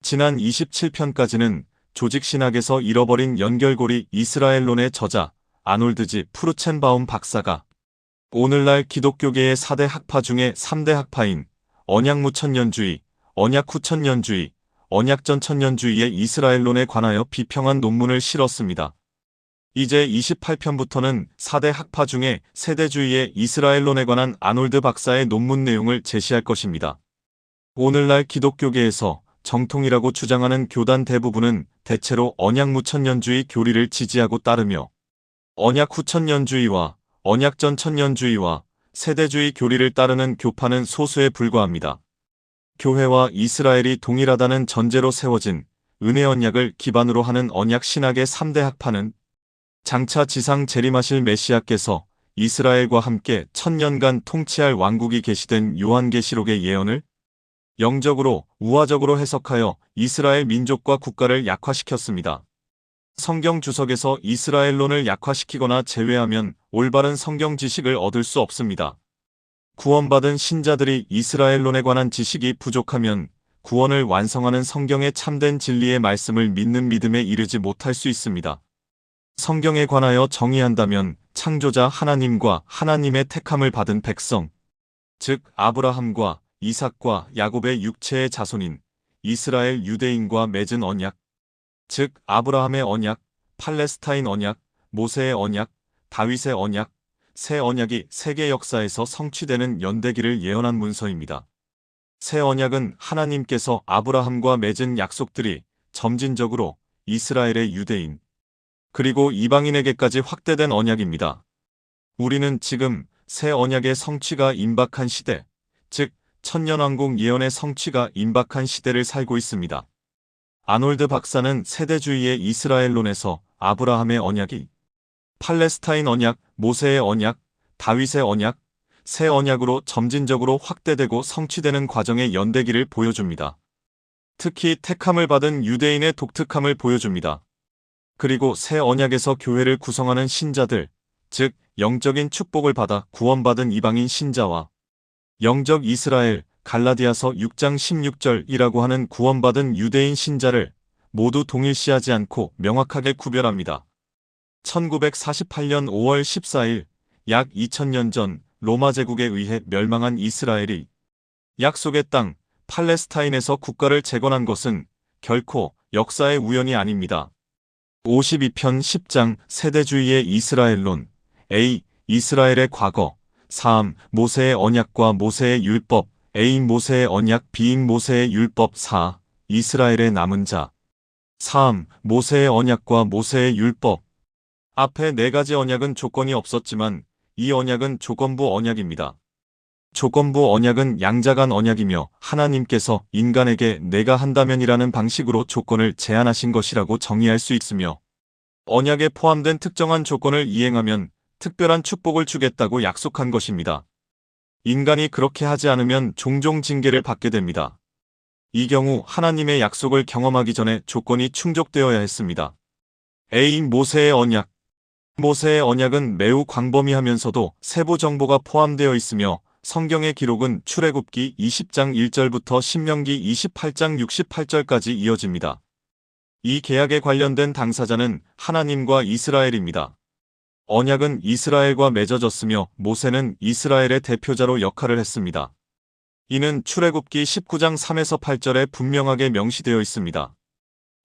지난 27편까지는 조직신학에서 잃어버린 연결고리 이스라엘론의 저자 아놀드 G. 프루첸바움 박사가 오늘날 기독교계의 4대 학파 중에 3대 학파인 언약무천년주의, 언약후천년주의, 언약전천년주의의 이스라엘론에 관하여 비평한 논문을 실었습니다. 이제 28편부터는 4대 학파 중에 세대주의의 이스라엘론에 관한 아놀드 박사의 논문 내용을 제시할 것입니다. 오늘날 기독교계에서 정통이라고 주장하는 교단 대부분은 대체로 언약무천년주의 교리를 지지하고 따르며 언약후천년주의와 언약전천년주의와 세대주의 교리를 따르는 교파는 소수에 불과합니다. 교회와 이스라엘이 동일하다는 전제로 세워진 은혜언약을 기반으로 하는 언약신학의 3대 학파는 장차 지상 재림하실 메시아께서 이스라엘과 함께 1000년간 통치할 왕국이 계시된 요한계시록의 예언을 영적으로 우화적으로 해석하여 이스라엘 민족과 국가를 약화시켰습니다. 성경 주석에서 이스라엘론을 약화시키거나 제외하면 올바른 성경 지식을 얻을 수 없습니다. 구원받은 신자들이 이스라엘론에 관한 지식이 부족하면 구원을 완성하는 성경의 참된 진리의 말씀을 믿는 믿음에 이르지 못할 수 있습니다. 성경에 관하여 정의한다면 창조자 하나님과 하나님의 택함을 받은 백성, 즉 아브라함과 이삭과 야곱의 육체의 자손인 이스라엘 유대인과 맺은 언약, 즉 아브라함의 언약, 팔레스타인 언약, 모세의 언약, 다윗의 언약, 새 언약이 세계 역사에서 성취되는 연대기를 예언한 문서입니다. 새 언약은 하나님께서 아브라함과 맺은 약속들이 점진적으로 이스라엘의 유대인, 그리고 이방인에게까지 확대된 언약입니다. 우리는 지금 새 언약의 성취가 임박한 시대, 즉 천년왕국 예언의 성취가 임박한 시대를 살고 있습니다. 아놀드 박사는 세대주의의 이스라엘론에서 아브라함의 언약이 팔레스타인 언약, 모세의 언약, 다윗의 언약, 새 언약으로 점진적으로 확대되고 성취되는 과정의 연대기를 보여줍니다. 특히 택함을 받은 유대인의 독특함을 보여줍니다. 그리고 새 언약에서 교회를 구성하는 신자들, 즉 영적인 축복을 받아 구원받은 이방인 신자와 영적 이스라엘, 갈라디아서 6장 16절이라고 하는 구원받은 유대인 신자를 모두 동일시하지 않고 명확하게 구별합니다. 1948년 5월 14일, 약 2000년 전 로마 제국에 의해 멸망한 이스라엘이 약속의 땅 팔레스타인에서 국가를 재건한 것은 결코 역사의 우연이 아닙니다. 52편 10장 세대주의의 이스라엘론 A. 이스라엘의 과거 3. 모세의 언약과 모세의 율법 A. 모세의 언약 B. 모세의 율법 4. 이스라엘의 남은 자 3. 모세의 언약과 모세의 율법 앞에 4가지 언약은 조건이 없었지만 이 언약은 조건부 언약입니다. 조건부 언약은 양자간 언약이며 하나님께서 인간에게 내가 한다면이라는 방식으로 조건을 제한하신 것이라고 정의할 수 있으며 언약에 포함된 특정한 조건을 이행하면 특별한 축복을 주겠다고 약속한 것입니다. 인간이 그렇게 하지 않으면 종종 징계를 받게 됩니다. 이 경우 하나님의 약속을 경험하기 전에 조건이 충족되어야 했습니다. A. 모세의 언약 모세의 언약은 매우 광범위하면서도 세부 정보가 포함되어 있으며 성경의 기록은 출애굽기 20장 1절부터 신명기 28장 68절까지 이어집니다. 이 계약에 관련된 당사자는 하나님과 이스라엘입니다. 언약은 이스라엘과 맺어졌으며 모세는 이스라엘의 대표자로 역할을 했습니다. 이는 출애굽기 19장 3에서 8절에 분명하게 명시되어 있습니다.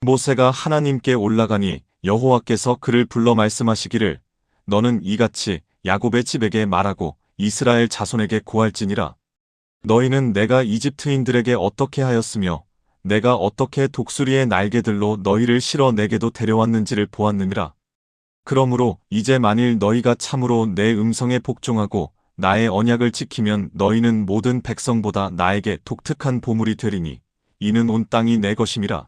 모세가 하나님께 올라가니 여호와께서 그를 불러 말씀하시기를 너는 이같이 야곱의 집에게 말하고 이스라엘 자손에게 고할지니라. 너희는 내가 이집트인들에게 어떻게 하였으며 내가 어떻게 독수리의 날개들로 너희를 실어 내게도 데려왔는지를 보았느니라. 그러므로 이제 만일 너희가 참으로 내 음성에 복종하고 나의 언약을 지키면 너희는 모든 백성보다 나에게 독특한 보물이 되리니 이는 온 땅이 내 것임이라.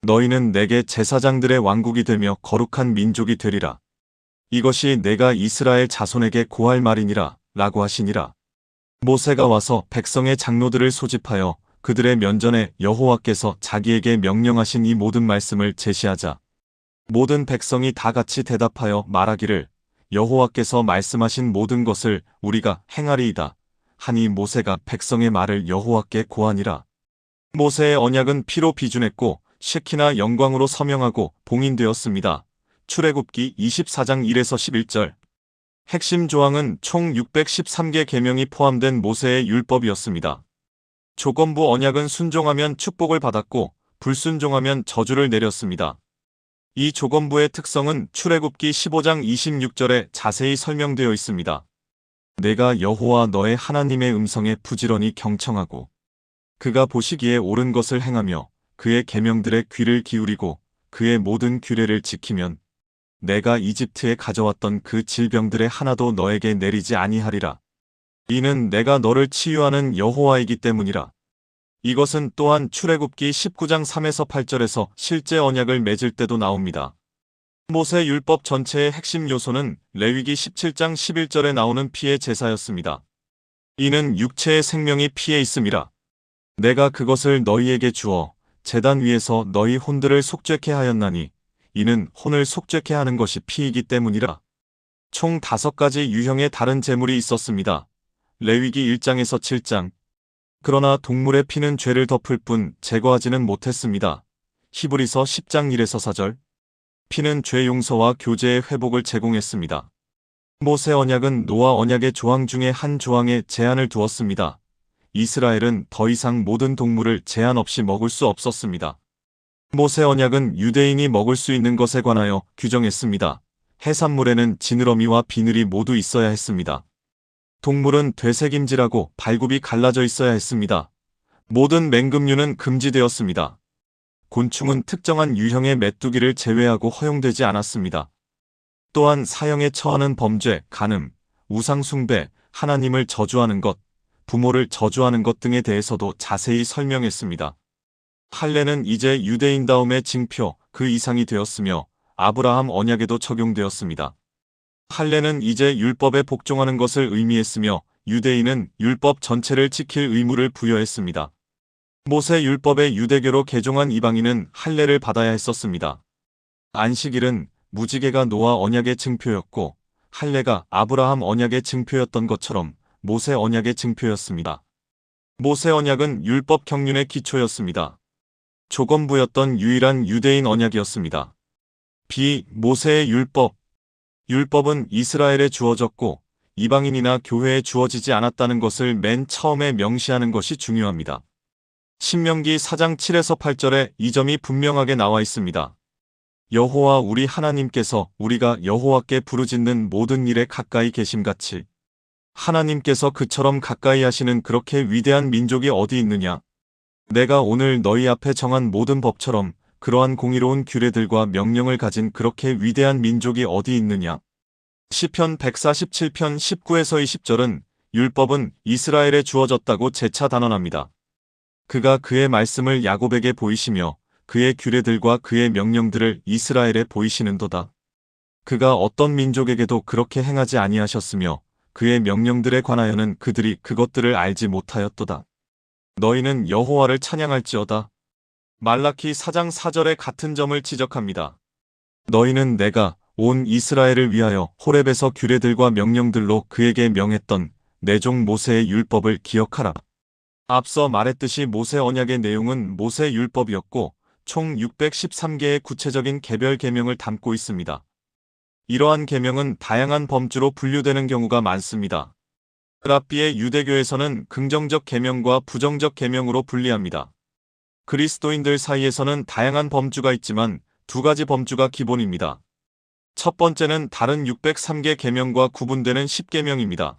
너희는 내게 제사장들의 왕국이 되며 거룩한 민족이 되리라. 이것이 내가 이스라엘 자손에게 고할 말이니라 라고 하시니라. 모세가 와서 백성의 장로들을 소집하여 그들의 면전에 여호와께서 자기에게 명령하신 이 모든 말씀을 제시하자 모든 백성이 다 같이 대답하여 말하기를 여호와께서 말씀하신 모든 것을 우리가 행하리이다 하니 모세가 백성의 말을 여호와께 고하니라. 모세의 언약은 피로 비준했고 셰키나 영광으로 서명하고 봉인되었습니다. 출애굽기 24장 1에서 11절. 핵심 조항은 총 613개 계명이 포함된 모세의 율법이었습니다. 조건부 언약은 순종하면 축복을 받았고 불순종하면 저주를 내렸습니다. 이 조건부의 특성은 출애굽기 15장 26절에 자세히 설명되어 있습니다. 내가 여호와 너의 하나님의 음성에 부지런히 경청하고 그가 보시기에 옳은 것을 행하며 그의 계명들에 귀를 기울이고 그의 모든 규례를 지키면 내가 이집트에 가져왔던 그 질병들의 하나도 너에게 내리지 아니하리라. 이는 내가 너를 치유하는 여호와이기 때문이라. 이것은 또한 출애굽기 19장 3에서 8절에서 실제 언약을 맺을 때도 나옵니다. 모세 율법 전체의 핵심 요소는 레위기 17장 11절에 나오는 피의 제사였습니다. 이는 육체의 생명이 피에 있음이라. 내가 그것을 너희에게 주어 제단 위에서 너희 혼들을 속죄케 하였나니 이는 혼을 속죄케 하는 것이 피이기 때문이라. 총 5가지 유형의 다른 제물이 있었습니다. 레위기 1장에서 7장. 그러나 동물의 피는 죄를 덮을 뿐 제거하지는 못했습니다. 히브리서 10장 1에서 4절. 피는 죄 용서와 교제의 회복을 제공했습니다. 모세 언약은 노아 언약의 조항 중에 한 조항에 제한을 두었습니다. 이스라엘은 더 이상 모든 동물을 제한 없이 먹을 수 없었습니다. 모세 언약은 유대인이 먹을 수 있는 것에 관하여 규정했습니다. 해산물에는 지느러미와 비늘이 모두 있어야 했습니다. 동물은 되새김질하고 발굽이 갈라져 있어야 했습니다. 모든 맹금류는 금지되었습니다. 곤충은 특정한 유형의 메뚜기를 제외하고 허용되지 않았습니다. 또한 사형에 처하는 범죄, 간음, 우상 숭배, 하나님을 저주하는 것, 부모를 저주하는 것 등에 대해서도 자세히 설명했습니다. 할례는 이제 유대인다움의 징표, 그 이상이 되었으며 아브라함 언약에도 적용되었습니다. 할례는 이제 율법에 복종하는 것을 의미했으며 유대인은 율법 전체를 지킬 의무를 부여했습니다. 모세 율법의 유대교로 개종한 이방인은 할례를 받아야 했었습니다. 안식일은 무지개가 노아 언약의 증표였고 할례가 아브라함 언약의 증표였던 것처럼 모세 언약의 증표였습니다. 모세 언약은 율법 경륜의 기초였습니다. 조건부였던 유일한 유대인 언약이었습니다. 모세의 율법. 율법은 이스라엘에 주어졌고 이방인이나 교회에 주어지지 않았다는 것을 맨 처음에 명시하는 것이 중요합니다. 신명기 4장 7에서 8절에 이 점이 분명하게 나와 있습니다. 여호와 우리 하나님께서 우리가 여호와께 부르짖는 모든 일에 가까이 계심같이 하나님께서 그처럼 가까이 하시는 그렇게 위대한 민족이 어디 있느냐? 내가 오늘 너희 앞에 정한 모든 법처럼 그러한 공의로운 규례들과 명령을 가진 그렇게 위대한 민족이 어디 있느냐? 시편 147편 19에서 20절은 율법은 이스라엘에 주어졌다고 재차 단언합니다. 그가 그의 말씀을 야곱에게 보이시며 그의 규례들과 그의 명령들을 이스라엘에 보이시는도다. 그가 어떤 민족에게도 그렇게 행하지 아니하셨으며 그의 명령들에 관하여는 그들이 그것들을 알지 못하였도다. 너희는 여호와를 찬양할지어다. 말라키 4장 4절에 같은 점을 지적합니다. 너희는 내가 온 이스라엘을 위하여 호렙에서 규례들과 명령들로 그에게 명했던 내 종 모세의 율법을 기억하라. 앞서 말했듯이 모세 언약의 내용은 모세 율법이었고 총 613개의 구체적인 개별 계명을 담고 있습니다. 이러한 계명은 다양한 범주로 분류되는 경우가 많습니다. 랍비의 유대교에서는 긍정적 계명과 부정적 계명으로 분리합니다. 그리스도인들 사이에서는 다양한 범주가 있지만 두 가지 범주가 기본입니다. 첫 번째는 다른 603개 계명과 구분되는 10계명입니다.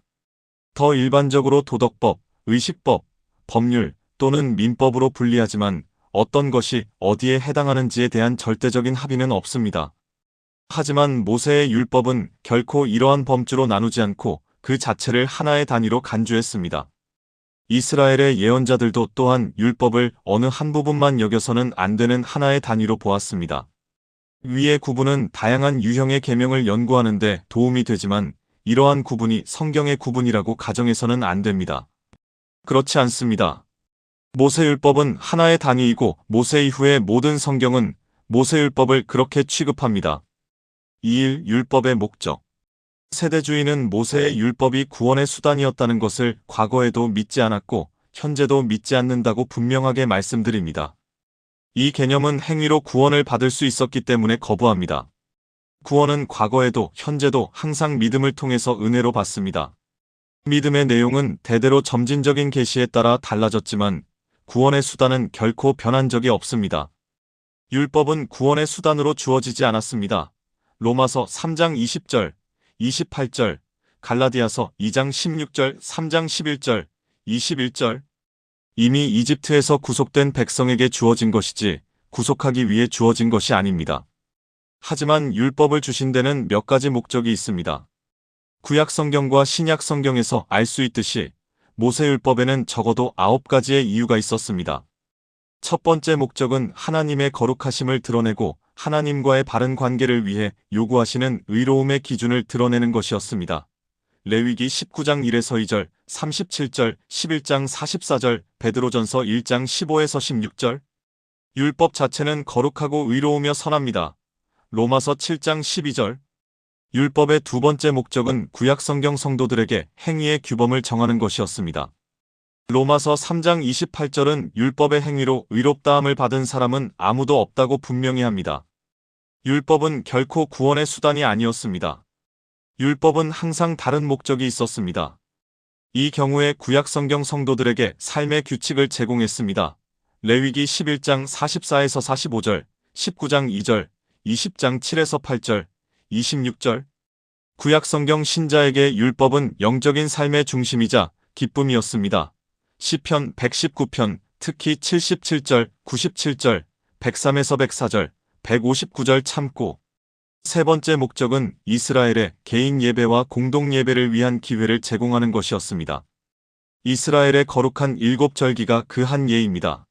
더 일반적으로 도덕법, 의식법, 법률 또는 민법으로 분리하지만 어떤 것이 어디에 해당하는지에 대한 절대적인 합의는 없습니다. 하지만 모세의 율법은 결코 이러한 범주로 나누지 않고 그 자체를 하나의 단위로 간주했습니다. 이스라엘의 예언자들도 또한 율법을 어느 한 부분만 여겨서는 안 되는 하나의 단위로 보았습니다. 위의 구분은 다양한 유형의 계명을 연구하는 데 도움이 되지만 이러한 구분이 성경의 구분이라고 가정해서는 안 됩니다. 그렇지 않습니다. 모세율법은 하나의 단위이고 모세 이후의 모든 성경은 모세율법을 그렇게 취급합니다. 2일 율법의 목적. 세대주의는 모세의 율법이 구원의 수단이었다는 것을 과거에도 믿지 않았고 현재도 믿지 않는다고 분명하게 말씀드립니다. 이 개념은 행위로 구원을 받을 수 있었기 때문에 거부합니다. 구원은 과거에도 현재도 항상 믿음을 통해서 은혜로 받습니다. 믿음의 내용은 대대로 점진적인 계시에 따라 달라졌지만 구원의 수단은 결코 변한 적이 없습니다. 율법은 구원의 수단으로 주어지지 않았습니다. 로마서 3장 20절, 28절, 갈라디아서 2장 16절, 3장 11절, 21절. 이미 이집트에서 구속된 백성에게 주어진 것이지 구속하기 위해 주어진 것이 아닙니다. 하지만 율법을 주신 데는 몇 가지 목적이 있습니다. 구약 성경과 신약 성경에서 알 수 있듯이 모세율법에는 적어도 9가지의 이유가 있었습니다. 첫 번째 목적은 하나님의 거룩하심을 드러내고 하나님과의 바른 관계를 위해 요구하시는 의로움의 기준을 드러내는 것이었습니다. 레위기 19장 1에서 2절, 37절, 11장 44절, 베드로전서 1장 15에서 16절. 율법 자체는 거룩하고 의로우며 선합니다. 로마서 7장 12절. 율법의 두 번째 목적은 구약 성경 성도들에게 행위의 규범을 정하는 것이었습니다. 로마서 3장 28절은 율법의 행위로 의롭다함을 받은 사람은 아무도 없다고 분명히 합니다. 율법은 결코 구원의 수단이 아니었습니다. 율법은 항상 다른 목적이 있었습니다. 이 경우에 구약 성경 성도들에게 삶의 규칙을 제공했습니다. 레위기 11장 44에서 45절, 19장 2절, 20장 7에서 8절, 26절. 구약 성경 신자에게 율법은 영적인 삶의 중심이자 기쁨이었습니다. 시편 119편, 특히 77절, 97절, 103에서 104절, 159절 참고. 세 번째 목적은 이스라엘의 개인 예배와 공동 예배를 위한 기회를 제공하는 것이었습니다. 이스라엘의 거룩한 7절기가 그 한 예입니다.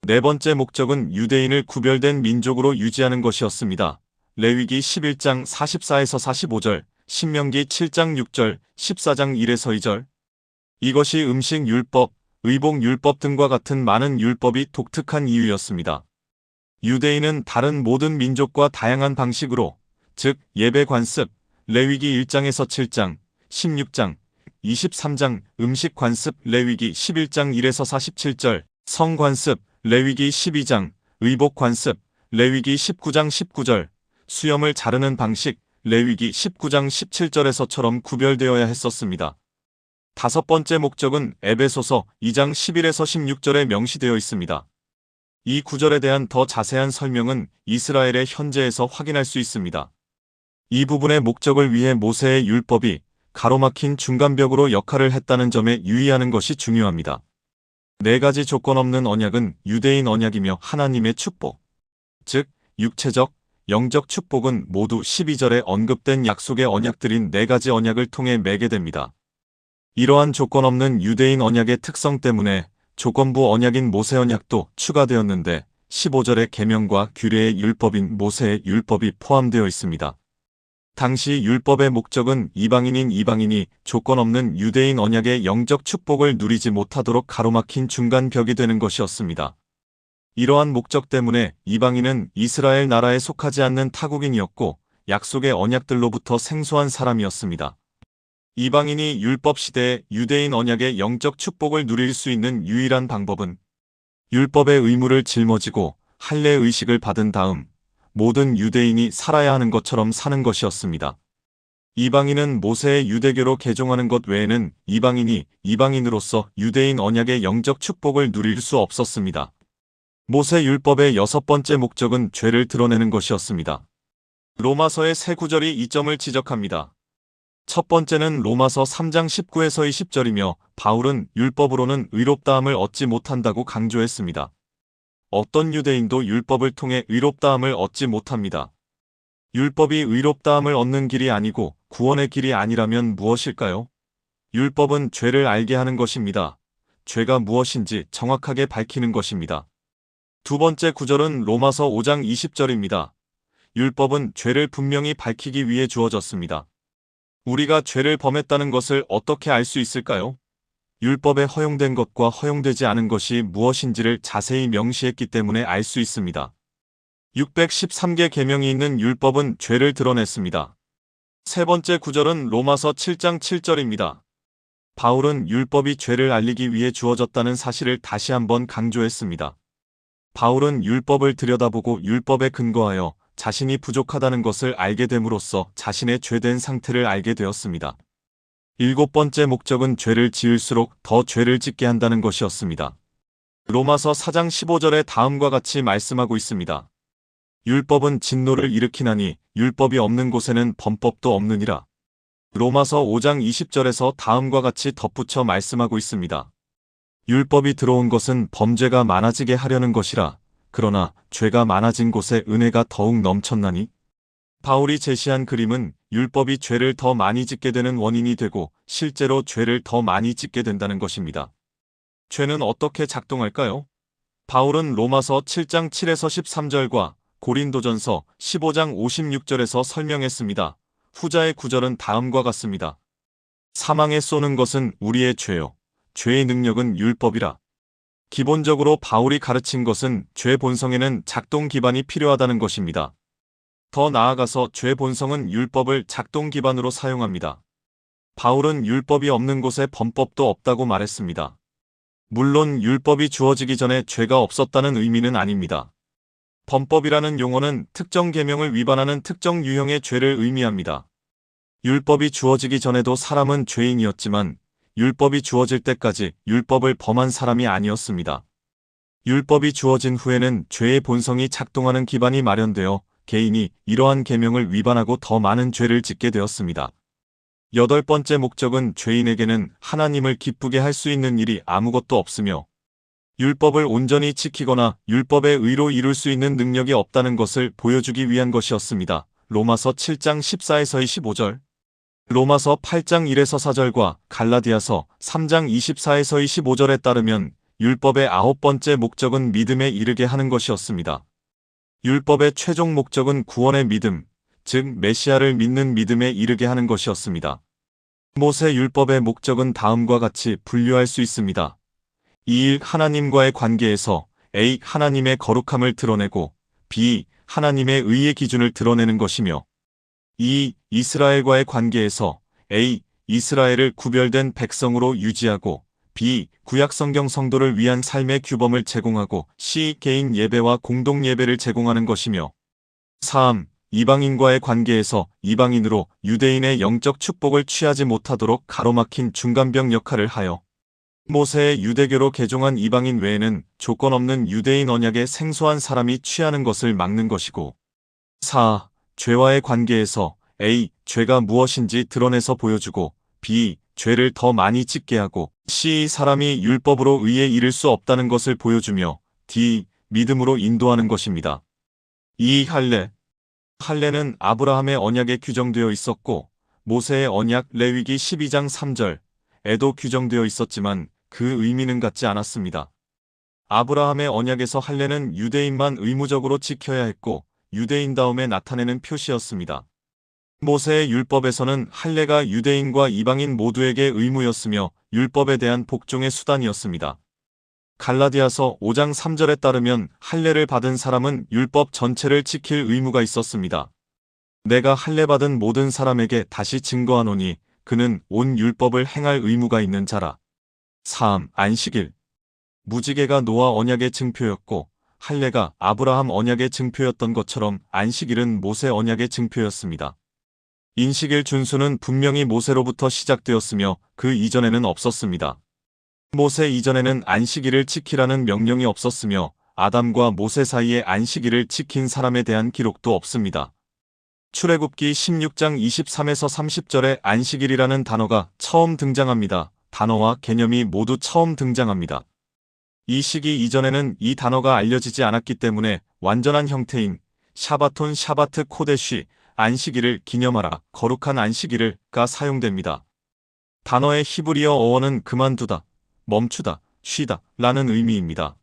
네 번째 목적은 유대인을 구별된 민족으로 유지하는 것이었습니다. 레위기 11장 44에서 45절, 신명기 7장 6절, 14장 1에서 2절. 이것이 음식 율법, 의복 율법 등과 같은 많은 율법이 독특한 이유였습니다. 유대인은 다른 모든 민족과 다양한 방식으로, 즉 예배 관습, 레위기 1장에서 7장, 16장, 23장, 음식 관습, 레위기 11장 1에서 47절, 성 관습, 레위기 12장, 의복 관습, 레위기 19장 19절, 수염을 자르는 방식, 레위기 19장 17절에서처럼 구별되어야 했었습니다. 다섯 번째 목적은 에베소서 2장 11에서 16절에 명시되어 있습니다. 이 구절에 대한 더 자세한 설명은 이스라엘의 현재에서 확인할 수 있습니다. 이 부분의 목적을 위해 모세의 율법이 가로막힌 중간벽으로 역할을 했다는 점에 유의하는 것이 중요합니다. 네 가지 조건 없는 언약은 유대인 언약이며 하나님의 축복, 즉 육체적, 영적 축복은 모두 12절에 언급된 약속의 언약들인 네 가지 언약을 통해 맺게 됩니다. 이러한 조건 없는 유대인 언약의 특성 때문에 조건부 언약인 모세 언약도 추가되었는데 15절의 계명과 규례의 율법인 모세의 율법이 포함되어 있습니다. 당시 율법의 목적은 이방인이 조건 없는 유대인 언약의 영적 축복을 누리지 못하도록 가로막힌 중간 벽이 되는 것이었습니다. 이러한 목적 때문에 이방인은 이스라엘 나라에 속하지 않는 타국인이었고 약속의 언약들로부터 생소한 사람이었습니다. 이방인이 율법 시대에 유대인 언약의 영적 축복을 누릴 수 있는 유일한 방법은 율법의 의무를 짊어지고 할례 의식을 받은 다음 모든 유대인이 살아야 하는 것처럼 사는 것이었습니다. 이방인은 모세의 유대교로 개종하는 것 외에는 이방인이 이방인으로서 유대인 언약의 영적 축복을 누릴 수 없었습니다. 모세 율법의 여섯 번째 목적은 죄를 드러내는 것이었습니다. 로마서의 세 구절이 이 점을 지적합니다. 첫 번째는 로마서 3장 19에서 20절이며 바울은 율법으로는 의롭다함을 얻지 못한다고 강조했습니다. 어떤 유대인도 율법을 통해 의롭다함을 얻지 못합니다. 율법이 의롭다함을 얻는 길이 아니고 구원의 길이 아니라면 무엇일까요? 율법은 죄를 알게 하는 것입니다. 죄가 무엇인지 정확하게 밝히는 것입니다. 두 번째 구절은 로마서 5장 20절입니다. 율법은 죄를 분명히 밝히기 위해 주어졌습니다. 우리가 죄를 범했다는 것을 어떻게 알 수 있을까요? 율법에 허용된 것과 허용되지 않은 것이 무엇인지를 자세히 명시했기 때문에 알 수 있습니다. 613개 계명이 있는 율법은 죄를 드러냈습니다. 세 번째 구절은 로마서 7장 7절입니다. 바울은 율법이 죄를 알리기 위해 주어졌다는 사실을 다시 한번 강조했습니다. 바울은 율법을 들여다보고 율법에 근거하여 자신이 부족하다는 것을 알게 됨으로써 자신의 죄된 상태를 알게 되었습니다. 일곱 번째 목적은 죄를 지을수록 더 죄를 짓게 한다는 것이었습니다. 로마서 4장 15절에 다음과 같이 말씀하고 있습니다. 율법은 진노를 일으키나니 율법이 없는 곳에는 범법도 없느니라. 로마서 5장 20절에서 다음과 같이 덧붙여 말씀하고 있습니다. 율법이 들어온 것은 범죄가 많아지게 하려는 것이라. 그러나 죄가 많아진 곳에 은혜가 더욱 넘쳤나니? 바울이 제시한 그림은 율법이 죄를 더 많이 짓게 되는 원인이 되고 실제로 죄를 더 많이 짓게 된다는 것입니다. 죄는 어떻게 작동할까요? 바울은 로마서 7장 7에서 13절과 고린도전서 15장 56절에서 설명했습니다. 후자의 구절은 다음과 같습니다. 사망에 쏘는 것은 우리의 죄요. 죄의 능력은 율법이라. 기본적으로 바울이 가르친 것은 죄 본성에는 작동 기반이 필요하다는 것입니다. 더 나아가서 죄 본성은 율법을 작동 기반으로 사용합니다. 바울은 율법이 없는 곳에 범법도 없다고 말했습니다. 물론 율법이 주어지기 전에 죄가 없었다는 의미는 아닙니다. 범법이라는 용어는 특정 계명을 위반하는 특정 유형의 죄를 의미합니다. 율법이 주어지기 전에도 사람은 죄인이었지만 율법이 주어질 때까지 율법을 범한 사람이 아니었습니다. 율법이 주어진 후에는 죄의 본성이 작동하는 기반이 마련되어 개인이 이러한 계명을 위반하고 더 많은 죄를 짓게 되었습니다. 여덟 번째 목적은 죄인에게는 하나님을 기쁘게 할 수 있는 일이 아무것도 없으며 율법을 온전히 지키거나 율법의 의로 이룰 수 있는 능력이 없다는 것을 보여주기 위한 것이었습니다. 로마서 7장 14에서 25절, 로마서 8장 1에서 4절과 갈라디아서 3장 24에서 25절에 따르면 율법의 아홉 번째 목적은 믿음에 이르게 하는 것이었습니다. 율법의 최종 목적은 구원의 믿음, 즉 메시아를 믿는 믿음에 이르게 하는 것이었습니다. 모세 율법의 목적은 다음과 같이 분류할 수 있습니다. 1. 하나님과의 관계에서 A. 하나님의 거룩함을 드러내고 B. 하나님의 의의 기준을 드러내는 것이며 2. 이스라엘과의 관계에서 A. 이스라엘을 구별된 백성으로 유지하고 B. 구약성경 성도를 위한 삶의 규범을 제공하고 C. 개인 예배와 공동 예배를 제공하는 것이며 3. 이방인과의 관계에서 이방인으로 유대인의 영적 축복을 취하지 못하도록 가로막힌 중간병 역할을 하여 모세의 유대교로 개종한 이방인 외에는 조건 없는 유대인 언약에 생소한 사람이 취하는 것을 막는 것이고 4. 죄와의 관계에서 A. 죄가 무엇인지 드러내서 보여주고 B. 죄를 더 많이 짓게 하고 C. 사람이 율법으로 의에 이를 수 없다는 것을 보여주며 D. 믿음으로 인도하는 것입니다. 2. 할례는 아브라함의 언약에 규정되어 있었고 모세의 언약 레위기 12장 3절에도 규정되어 있었지만 그 의미는 같지 않았습니다. 아브라함의 언약에서 할례는 유대인만 의무적으로 지켜야 했고 유대인다움에 나타내는 표시였습니다. 모세의 율법에서는 할례가 유대인과 이방인 모두에게 의무였으며 율법에 대한 복종의 수단이었습니다. 갈라디아서 5장 3절에 따르면 할례를 받은 사람은 율법 전체를 지킬 의무가 있었습니다. 내가 할례 받은 모든 사람에게 다시 증거하노니 그는 온 율법을 행할 의무가 있는 자라. 3. 안식일. 무지개가 노아 언약의 증표였고 할례가 아브라함 언약의 증표였던 것처럼 안식일은 모세 언약의 증표였습니다. 인식일 준수는 분명히 모세로부터 시작되었으며 그 이전에는 없었습니다. 모세 이전에는 안식일을 지키라는 명령이 없었으며 아담과 모세 사이에 안식일을 지킨 사람에 대한 기록도 없습니다. 출애굽기 16장 23에서 30절에 안식일이라는 단어가 처음 등장합니다. 단어와 개념이 모두 처음 등장합니다. 이 시기 이전에는 이 단어가 알려지지 않았기 때문에 완전한 형태인 샤바톤 샤바트 코데쉬 안식일을 기념하라 거룩한 안식일을가 사용됩니다. 단어의 히브리어 어원은 그만두다, 멈추다, 쉬다 라는 의미입니다.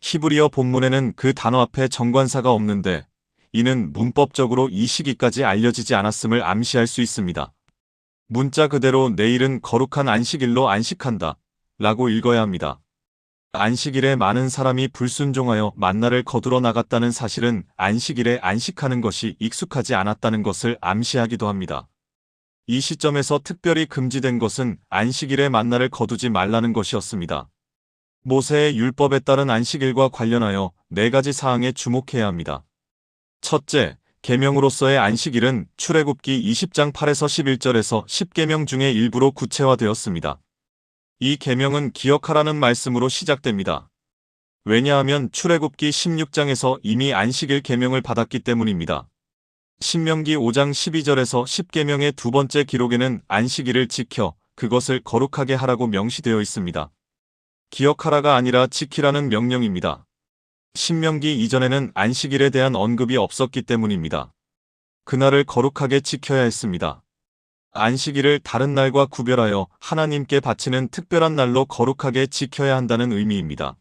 히브리어 본문에는 그 단어 앞에 정관사가 없는데 이는 문법적으로 이 시기까지 알려지지 않았음을 암시할 수 있습니다. 문자 그대로 내일은 거룩한 안식일로 안식한다 라고 읽어야 합니다. 안식일에 많은 사람이 불순종하여 만나를 거두러 나갔다는 사실은 안식일에 안식하는 것이 익숙하지 않았다는 것을 암시하기도 합니다. 이 시점에서 특별히 금지된 것은 안식일에 만나를 거두지 말라는 것이었습니다. 모세의 율법에 따른 안식일과 관련하여 4가지 사항에 주목해야 합니다. 첫째, 계명으로서의 안식일은 출애굽기 20장 8에서 11절에서 10계명 중의 일부로 구체화되었습니다. 이 계명은 기억하라는 말씀으로 시작됩니다. 왜냐하면 출애굽기 16장에서 이미 안식일 계명을 받았기 때문입니다. 신명기 5장 12절에서 10계명의 두 번째 기록에는 안식일을 지켜 그것을 거룩하게 하라고 명시되어 있습니다. 기억하라가 아니라 지키라는 명령입니다. 신명기 이전에는 안식일에 대한 언급이 없었기 때문입니다. 그날을 거룩하게 지켜야 했습니다. 안식일을 다른 날과 구별하여 하나님께 바치는 특별한 날로 거룩하게 지켜야 한다는 의미입니다.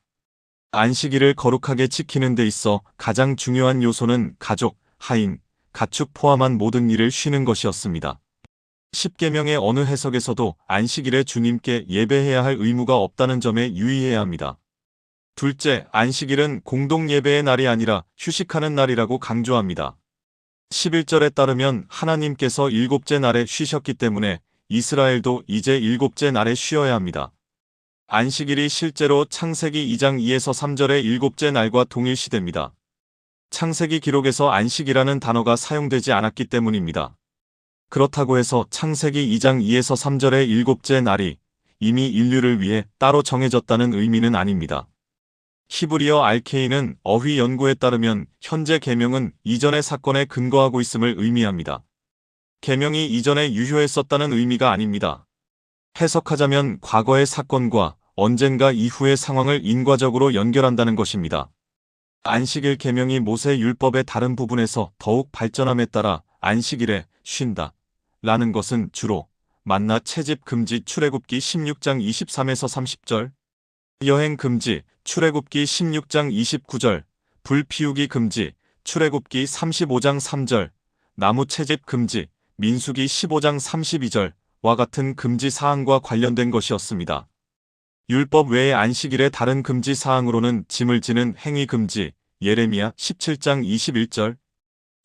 안식일을 거룩하게 지키는 데 있어 가장 중요한 요소는 가족, 하인, 가축 포함한 모든 일을 쉬는 것이었습니다. 10계명의 어느 해석에서도 안식일에 주님께 예배해야 할 의무가 없다는 점에 유의해야 합니다. 둘째, 안식일은 공동예배의 날이 아니라 휴식하는 날이라고 강조합니다. 11절에 따르면 하나님께서 7째 날에 쉬셨기 때문에 이스라엘도 이제 7째 날에 쉬어야 합니다. 안식일이 실제로 창세기 2장 2에서 3절의 7째 날과 동일시됩니다. 창세기 기록에서 안식이라는 단어가 사용되지 않았기 때문입니다. 그렇다고 해서 창세기 2장 2에서 3절의 7째 날이 이미 인류를 위해 따로 정해졌다는 의미는 아닙니다. 히브리어 알케이는 어휘 연구에 따르면 현재 계명은 이전의 사건에 근거하고 있음을 의미합니다. 계명이 이전에 유효했었다는 의미가 아닙니다. 해석하자면 과거의 사건과 언젠가 이후의 상황을 인과적으로 연결한다는 것입니다. 안식일 계명이 모세 율법의 다른 부분에서 더욱 발전함에 따라 안식일에 쉰다 라는 것은 주로 만나 채집 금지 출애굽기 16장 23에서 30절, 여행 금지 출애굽기 16장 29절, 불 피우기 금지 출애굽기 35장 3절, 나무 채집 금지 민수기 15장 32절과 같은 금지 사항과 관련된 것이었습니다. 율법 외의 안식일의 다른 금지 사항으로는 짐을 지는 행위 금지 예레미야 17장 21절,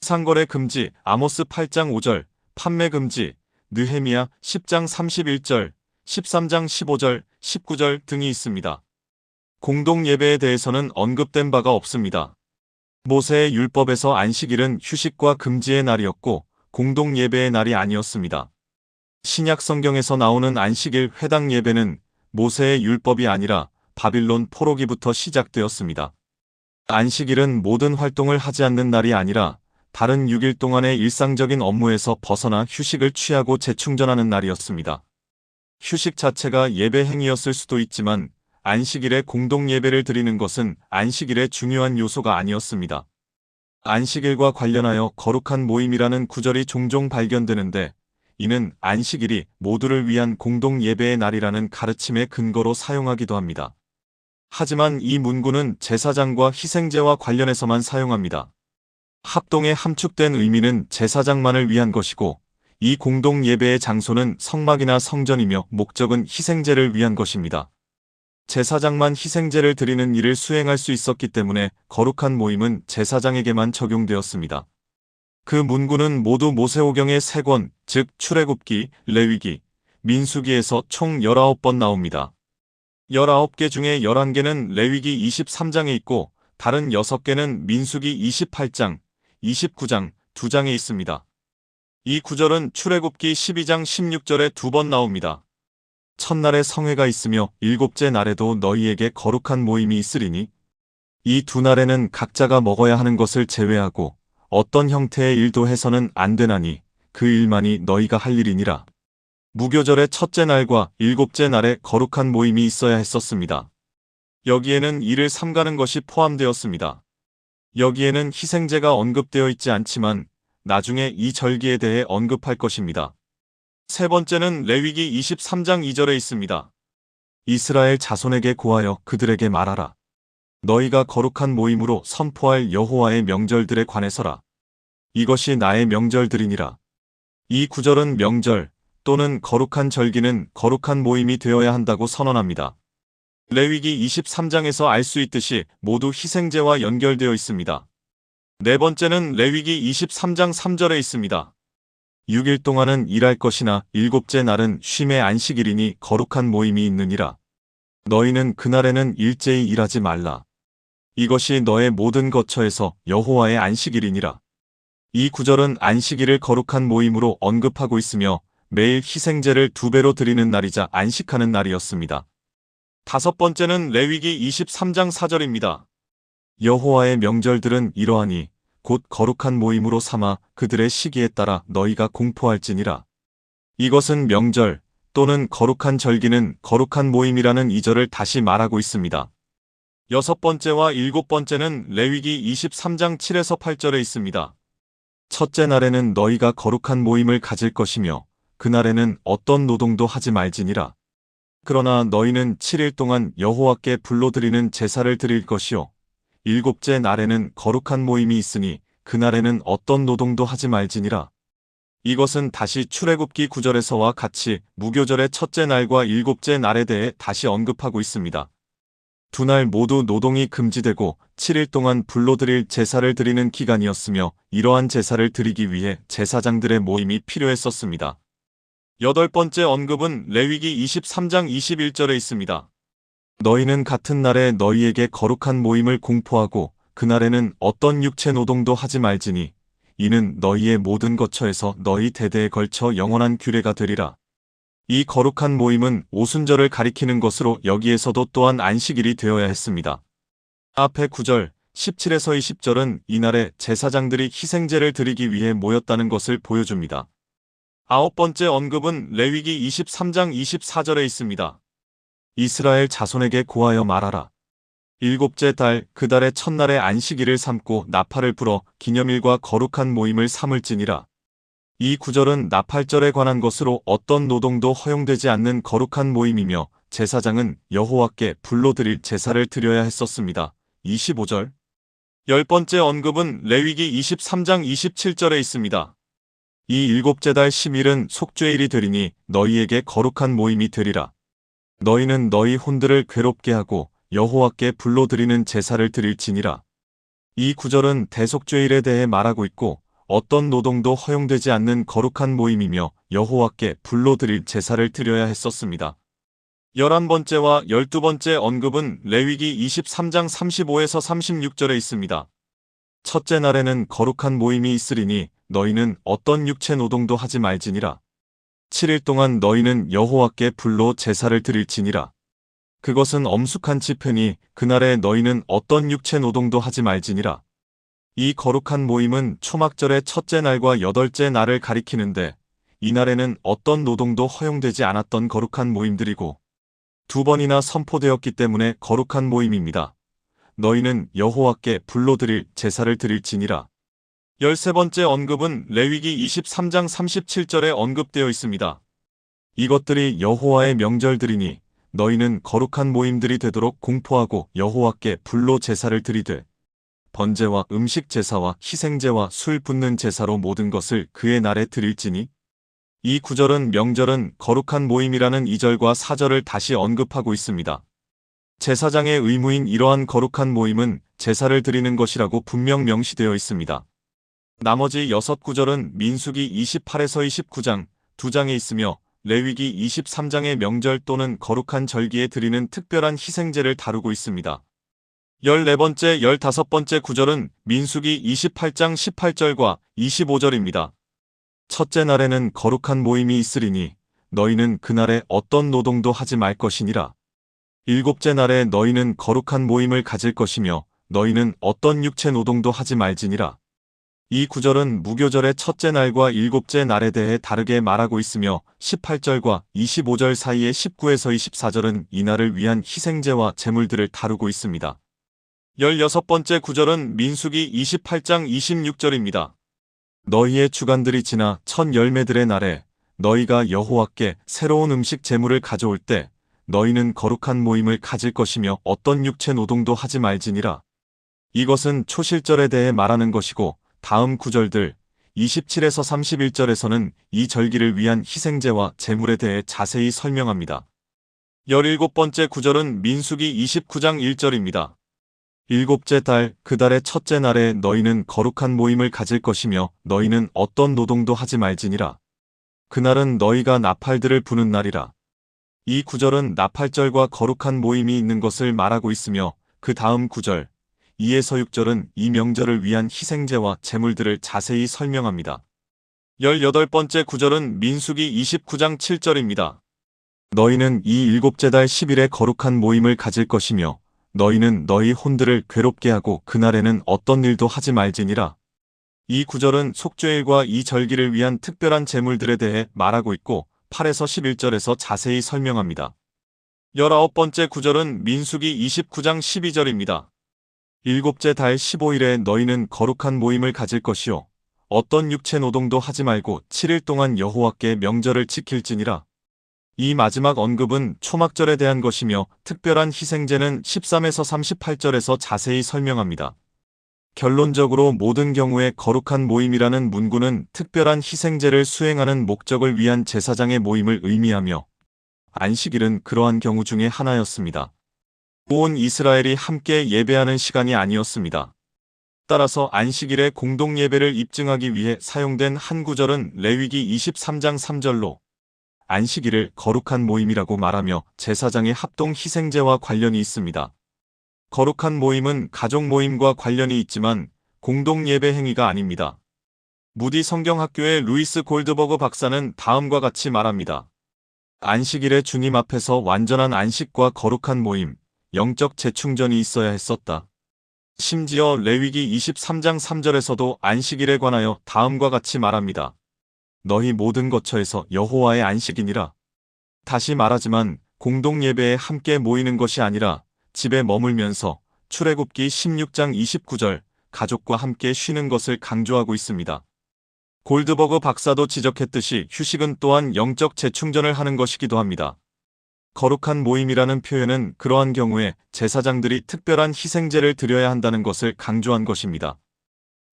상거래 금지 아모스 8장 5절, 판매 금지 느헤미야 10장 31절, 13장 15절, 19절 등이 있습니다. 공동 예배에 대해서는 언급된 바가 없습니다. 모세의 율법에서 안식일은 휴식과 금지의 날이었고 공동 예배의 날이 아니었습니다. 신약 성경에서 나오는 안식일 회당 예배는 모세의 율법이 아니라 바빌론 포로기부터 시작되었습니다. 안식일은 모든 활동을 하지 않는 날이 아니라 다른 6일 동안의 일상적인 업무에서 벗어나 휴식을 취하고 재충전하는 날이었습니다. 휴식 자체가 예배 행위였을 수도 있지만 안식일에 공동 예배를 드리는 것은 안식일의 중요한 요소가 아니었습니다. 안식일과 관련하여 거룩한 모임이라는 구절이 종종 발견되는데 이는 안식일이 모두를 위한 공동 예배의 날이라는 가르침의 근거로 사용하기도 합니다. 하지만 이 문구는 제사장과 희생제와 관련해서만 사용합니다. 합동에 함축된 의미는 제사장만을 위한 것이고 이 공동 예배의 장소는 성막이나 성전이며 목적은 희생제를 위한 것입니다. 제사장만 희생제를 드리는 일을 수행할 수 있었기 때문에 거룩한 모임은 제사장에게만 적용되었습니다. 그 문구는 모두 모세오경의 3권, 즉 출애굽기, 레위기, 민수기에서 총 19번 나옵니다. 19개 중에 11개는 레위기 23장에 있고 다른 6개는 민수기 28장, 29장, 2장에 있습니다. 이 구절은 출애굽기 12장 16절에 2번 나옵니다. 첫날에 성회가 있으며 7째 날에도 너희에게 거룩한 모임이 있으리니 이 2날에는 각자가 먹어야 하는 것을 제외하고 어떤 형태의 일도 해서는 안 되나니 그 일만이 너희가 할 일이니라. 무교절의 첫째 날과 7째 날에 거룩한 모임이 있어야 했었습니다. 여기에는 이를 삼가는 것이 포함되었습니다. 여기에는 희생제가 언급되어 있지 않지만 나중에 이 절기에 대해 언급할 것입니다. 세 번째는 레위기 23장 2절에 있습니다. 이스라엘 자손에게 고하여 그들에게 말하라. 너희가 거룩한 모임으로 선포할 여호와의 명절들에 관해서라. 이것이 나의 명절들이니라. 이 구절은 명절 또는 거룩한 절기는 거룩한 모임이 되어야 한다고 선언합니다. 레위기 23장에서 알 수 있듯이 모두 희생제와 연결되어 있습니다. 네 번째는 레위기 23장 3절에 있습니다. 6일 동안은 일할 것이나 일곱째 날은 쉼의 안식일이니 거룩한 모임이 있느니라. 너희는 그날에는 일제히 일하지 말라. 이것이 너의 모든 거처에서 여호와의 안식일이니라. 이 구절은 안식일을 거룩한 모임으로 언급하고 있으며 매일 희생제를 2배로 드리는 날이자 안식하는 날이었습니다. 다섯 번째는 레위기 23장 4절입니다. 여호와의 명절들은 이러하니 곧 거룩한 모임으로 삼아 그들의 시기에 따라 너희가 공포할지니라. 이것은 명절 또는 거룩한 절기는 거룩한 모임이라는 이절을 다시 말하고 있습니다. 여섯 번째와 일곱 번째는 레위기 23장 7에서 8절에 있습니다. 첫째 날에는 너희가 거룩한 모임을 가질 것이며 그날에는 어떤 노동도 하지 말지니라. 그러나 너희는 7일 동안 여호와께 불로드리는 제사를 드릴 것이요 일곱째 날에는 거룩한 모임이 있으니 그날에는 어떤 노동도 하지 말지니라. 이것은 다시 출애굽기 9절에서와 같이 무교절의 첫째 날과 일곱째 날에 대해 다시 언급하고 있습니다. 두 날 모두 노동이 금지되고 7일 동안 불로드릴 제사를 드리는 기간이었으며 이러한 제사를 드리기 위해 제사장들의 모임이 필요했었습니다. 여덟 번째 언급은 레위기 23장 21절에 있습니다. 너희는 같은 날에 너희에게 거룩한 모임을 공포하고 그날에는 어떤 육체 노동도 하지 말지니 이는 너희의 모든 거처에서 너희 대대에 걸쳐 영원한 규례가 되리라. 이 거룩한 모임은 오순절을 가리키는 것으로 여기에서도 또한 안식일이 되어야 했습니다. 앞에 9절, 17에서 20절은 이날에 제사장들이 희생제를 드리기 위해 모였다는 것을 보여줍니다. 아홉 번째 언급은 레위기 23장 24절에 있습니다. 이스라엘 자손에게 고하여 말하라. 일곱째 달 그 달의 첫날에 안식일을 삼고 나팔을 불어 기념일과 거룩한 모임을 삼을지니라. 이 구절은 나팔절에 관한 것으로 어떤 노동도 허용되지 않는 거룩한 모임이며 제사장은 여호와께 불로드릴 제사를 드려야 했었습니다. 25절. 열 번째 언급은 레위기 23장 27절에 있습니다. 이 일곱째 달 심일은 속죄일이 되리니 너희에게 거룩한 모임이 되리라. 너희는 너희 혼들을 괴롭게 하고 여호와께 불로드리는 제사를 드릴지니라. 이 구절은 대속죄일에 대해 말하고 있고 어떤 노동도 허용되지 않는 거룩한 모임이며 여호와께 불로드릴 제사를 드려야 했었습니다. 11번째와 12번째 언급은 레위기 23장 35에서 36절에 있습니다. 첫째 날에는 거룩한 모임이 있으리니 너희는 어떤 육체 노동도 하지 말지니라. 7일 동안 너희는 여호와께 불로 제사를 드릴지니라. 그것은 엄숙한 집회니 그날에 너희는 어떤 육체 노동도 하지 말지니라. 이 거룩한 모임은 초막절의 첫째 날과 여덟째 날을 가리키는데 이날에는 어떤 노동도 허용되지 않았던 거룩한 모임들이고 2번이나 선포되었기 때문에 거룩한 모임입니다. 너희는 여호와께 불로드릴 제사를 드릴지니라. 13번째 언급은 레위기 23장 37절에 언급되어 있습니다. 이것들이 여호와의 명절들이니 너희는 거룩한 모임들이 되도록 공포하고 여호와께 불로 제사를 드리되 번제와 음식 제사와 희생제와 술 붓는 제사로 모든 것을 그의 날에 드릴지니 이 구절은 명절은 거룩한 모임이라는 2절과 4절을 다시 언급하고 있습니다. 제사장의 의무인 이러한 거룩한 모임은 제사를 드리는 것이라고 분명 명시되어 있습니다. 나머지 6구절은 민수기 28에서 29장, 2장에 있으며 레위기 23장의 명절 또는 거룩한 절기에 드리는 특별한 희생제를 다루고 있습니다. 14번째, 15번째 구절은 민수기 28장 18절과 25절입니다. 첫째 날에는 거룩한 모임이 있으리니 너희는 그날에 어떤 노동도 하지 말 것이니라. 일곱째 날에 너희는 거룩한 모임을 가질 것이며 너희는 어떤 육체 노동도 하지 말지니라. 이 구절은 무교절의 첫째 날과 일곱째 날에 대해 다르게 말하고 있으며 18절과 25절 사이의 19에서 24절은 이날을 위한 희생제와 제물들을 다루고 있습니다. 16번째 구절은 민수기 28장 26절입니다. 너희의 주간들이 지나 첫 열매들의 날에 너희가 여호와께 새로운 음식 제물을 가져올 때 너희는 거룩한 모임을 가질 것이며 어떤 육체 노동도 하지 말지니라. 이것은 초실절에 대해 말하는 것이고 다음 구절들 27에서 31절에서는 이 절기를 위한 희생제와 제물에 대해 자세히 설명합니다. 17번째 구절은 민수기 29장 1절입니다. 일곱째 달, 그 달의 첫째 날에 너희는 거룩한 모임을 가질 것이며 너희는 어떤 노동도 하지 말지니라. 그날은 너희가 나팔들을 부는 날이라. 이 구절은 나팔절과 거룩한 모임이 있는 것을 말하고 있으며 그 다음 구절 2에서 6절은 이 명절을 위한 희생제와 제물들을 자세히 설명합니다. 18번째 구절은 민수기 29장 7절입니다. 너희는 이 일곱째 달 10일에 거룩한 모임을 가질 것이며 너희는 너희 혼들을 괴롭게 하고 그날에는 어떤 일도 하지 말지니라. 이 구절은 속죄일과 이 절기를 위한 특별한 제물들에 대해 말하고 있고 8에서 11절에서 자세히 설명합니다. 19번째 구절은 민수기 29장 12절입니다. 일곱째 달 15일에 너희는 거룩한 모임을 가질 것이요 어떤 육체 노동도 하지 말고 7일 동안 여호와께 명절을 지킬지니라. 이 마지막 언급은 초막절에 대한 것이며 특별한 희생제는 13에서 38절에서 자세히 설명합니다. 결론적으로 모든 경우에 거룩한 모임이라는 문구는 특별한 희생제를 수행하는 목적을 위한 제사장의 모임을 의미하며 안식일은 그러한 경우 중에 하나였습니다. 온 이스라엘이 함께 예배하는 시간이 아니었습니다. 따라서 안식일의 공동예배를 입증하기 위해 사용된 한 구절은 레위기 23장 3절로 안식일을 거룩한 모임이라고 말하며 제사장의 합동 희생제와 관련이 있습니다. 거룩한 모임은 가족 모임과 관련이 있지만 공동 예배 행위가 아닙니다. 무디 성경학교의 루이스 골드버그 박사는 다음과 같이 말합니다. 안식일에 주님 앞에서 완전한 안식과 거룩한 모임, 영적 재충전이 있어야 했었다. 심지어 레위기 23장 3절에서도 안식일에 관하여 다음과 같이 말합니다. 너희 모든 거처에서 여호와의 안식이니라. 다시 말하지만 공동 예배에 함께 모이는 것이 아니라 집에 머물면서 출애굽기 16장 29절 가족과 함께 쉬는 것을 강조하고 있습니다. 골드버그 박사도 지적했듯이 휴식은 또한 영적 재충전을 하는 것이기도 합니다. 거룩한 모임이라는 표현은 그러한 경우에 제사장들이 특별한 희생제를 드려야 한다는 것을 강조한 것입니다.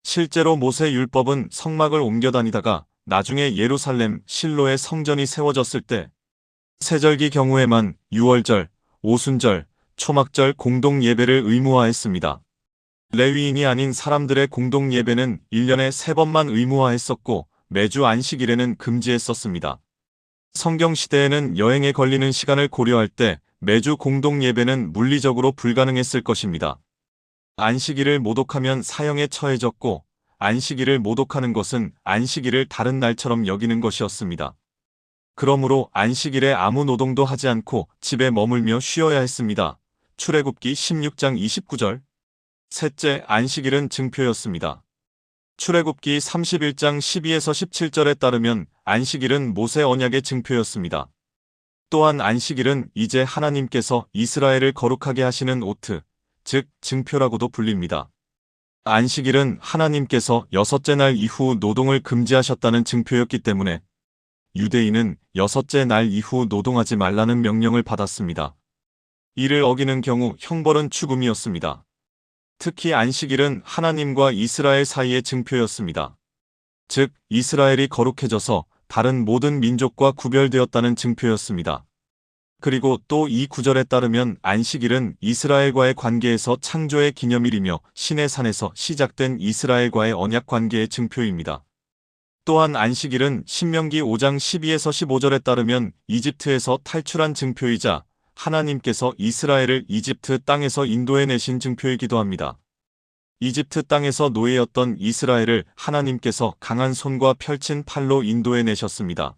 실제로 모세 율법은 성막을 옮겨 다니다가 나중에 예루살렘 실로에 성전이 세워졌을 때 세절기 경우에만 유월절, 오순절, 초막절 공동 예배를 의무화했습니다. 레위인이 아닌 사람들의 공동 예배는 1년에 3번만 의무화했었고 매주 안식일에는 금지했었습니다. 성경시대에는 여행에 걸리는 시간을 고려할 때 매주 공동 예배는 물리적으로 불가능했을 것입니다. 안식일을 모독하면 사형에 처해졌고 안식일을 모독하는 것은 안식일을 다른 날처럼 여기는 것이었습니다. 그러므로 안식일에 아무 노동도 하지 않고 집에 머물며 쉬어야 했습니다. 출애굽기 16장 29절. 셋째, 안식일은 증표였습니다. 출애굽기 31장 12에서 17절에 따르면 안식일은 모세 언약의 증표였습니다. 또한 안식일은 이제 하나님께서 이스라엘을 거룩하게 하시는 오트, 즉 증표라고도 불립니다. 안식일은 하나님께서 6째 날 이후 노동을 금지하셨다는 증표였기 때문에 유대인은 6째 날 이후 노동하지 말라는 명령을 받았습니다. 이를 어기는 경우 형벌은 죽음이었습니다. 특히 안식일은 하나님과 이스라엘 사이의 증표였습니다. 즉, 이스라엘이 거룩해져서 다른 모든 민족과 구별되었다는 증표였습니다. 그리고 또 이 구절에 따르면 안식일은 이스라엘과의 관계에서 창조의 기념일이며 신의 산에서 시작된 이스라엘과의 언약 관계의 증표입니다. 또한 안식일은 신명기 5장 12에서 15절에 따르면 이집트에서 탈출한 증표이자 하나님께서 이스라엘을 이집트 땅에서 인도해내신 증표이기도 합니다. 이집트 땅에서 노예였던 이스라엘을 하나님께서 강한 손과 펼친 팔로 인도해내셨습니다.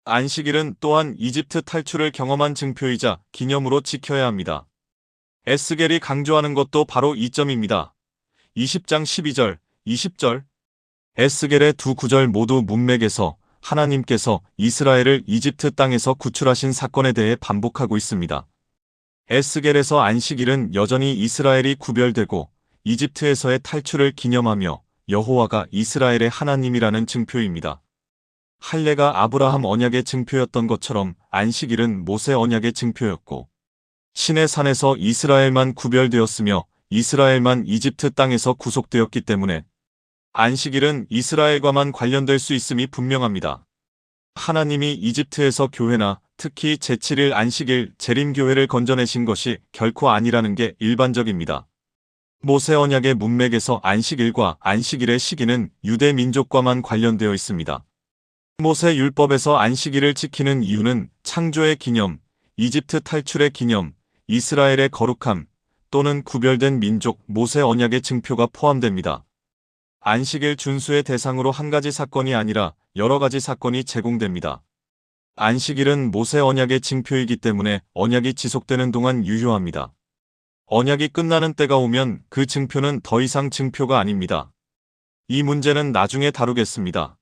안식일은 또한 이집트 탈출을 경험한 증표이자 기념으로 지켜야 합니다. 에스겔이 강조하는 것도 바로 이 점입니다. 20장 12절, 20절. 에스겔의 두 구절 모두 문맥에서 하나님께서 이스라엘을 이집트 땅에서 구출하신 사건에 대해 반복하고 있습니다. 에스겔에서 안식일은 여전히 이스라엘이 구별되고 이집트에서의 탈출을 기념하며 여호와가 이스라엘의 하나님이라는 증표입니다. 할례가 아브라함 언약의 증표였던 것처럼 안식일은 모세 언약의 증표였고 신의 산에서 이스라엘만 구별되었으며 이스라엘만 이집트 땅에서 구속되었기 때문에 안식일은 이스라엘과만 관련될 수 있음이 분명합니다. 하나님이 이집트에서 교회나 특히 제7일 안식일 재림교회를 건져내신 것이 결코 아니라는 게 일반적입니다. 모세 언약의 문맥에서 안식일과 안식일의 시기는 유대 민족과만 관련되어 있습니다. 모세 율법에서 안식일을 지키는 이유는 창조의 기념, 이집트 탈출의 기념, 이스라엘의 거룩함 또는 구별된 민족 모세 언약의 증표가 포함됩니다. 안식일 준수의 대상으로 한 가지 사건이 아니라 여러 가지 사건이 제공됩니다. 안식일은 모세 언약의 징표이기 때문에 언약이 지속되는 동안 유효합니다. 언약이 끝나는 때가 오면 그 증표는 더 이상 증표가 아닙니다. 이 문제는 나중에 다루겠습니다.